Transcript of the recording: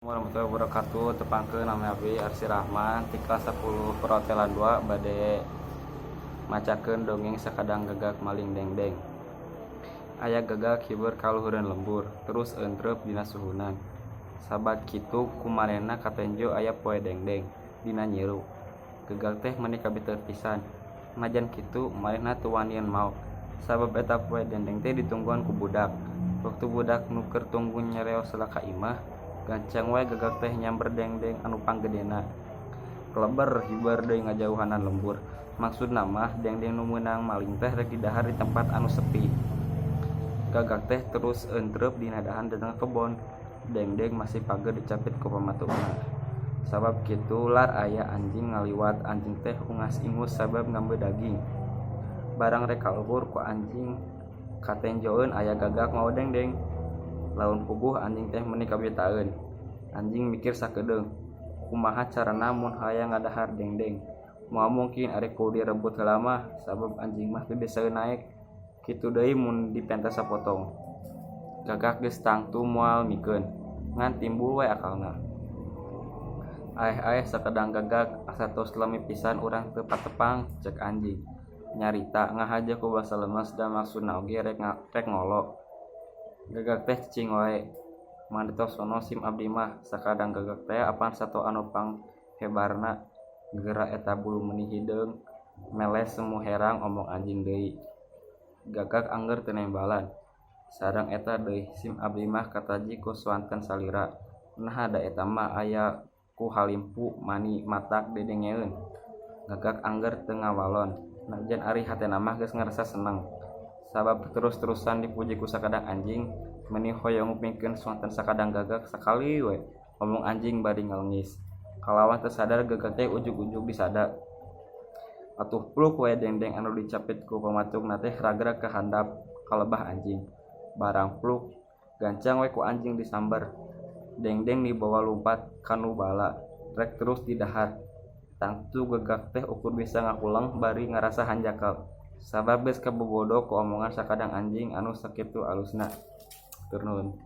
Warahmatullahi wabarakatuh. Tepangkeun nama abdi Arsi Rahman ti kelas 10 perhotelan 2 bade macakeun dongeng sakadang gagak maling dengdeng. Aya gagak hibeur kaluhureun lembur terus euntreub dina suhunan. Sabat kitu kumanehna katenjo aya poe dengdeng dina nyiru. Gagak teh meuni kabeuteur pisan. Najan kitu manehna teu wanian maot. Sabab eta poe dengdeng teh ditungguan ku budak. Waktu budak nu keur tunggu nyareos heula ka imah, gancang wae gagak teh nyamber dengdeng anu panggedena. Kleber hibar deui ngajauhanan lembur. Maksudna mah dengdeng nu meunang maling teh rek didahar di tempat anu sepi. Gagak teh terus euntreub dina dahan tengah kebon. Dengdeng masih pageur dicapit ku pamatugna. Sabab kitu lar aya anjing ngaliwat, anjing teh ungas ingus sabab ngambeu daging. Barang rek kaluhur ku anjing katenjoeun aya gagak mawa dengdeng. Laun puguh anjing teh meuni kabitaeun. Anjing mikir sakedeung, kumaha carana mun hayang ngadahar dengdeng. Moal mungkin ari kudu direbut heula mah sabab anjing mah teu biasaeun naek. Kitu deui mun dipentas sapotong. Gagak geus tangtu moal mikeun, ngan timbul wae akalna. Aeh sakadang gagak asa tos lemi pisan urang teu patepang cek anjing. Nyarita ngahaja ku basa lemes da maksudna oge rek ngolo. Gagak teh cicing wae. Manditos sono sim abdi mah sakadang gagak teh apan sato anu panghebarna. Geura eta bulu meuni hideung, meles semu herang omong anjing deui. Gagak angger teu nembalan. Sareng eta deui sim abdi mah kataji ku swanten salira. Nah da eta mah aya ku halimpu mani matak dedengeun. Gagak angger teu ngawalon. Najan ari hatena mah geus ngarasa seneng. Sabab terus-terusan dipuji ku sakadang anjing, meuni hoyong ngupingkeun swanten sakadang gagak sakali we omong anjing bari ngalengis. Kalawan teu sadar gagak teh ujug-ujug disada. Atuh pluk we dengdeng anu dicapit ku pamatugna teh ragrag ka handap kalebah anjing. Barang pluk gancang we ku anjing disamber. Dengdeng dibawa lumpat kanu bala, rek terus didahar. Tangtu gagak teh ukur bisa ngakuleng bari ngarasa hanjakal. Sabab geus kabobodo ku omongan sakadang anjing anu sakitu alusna. Tur nuhun.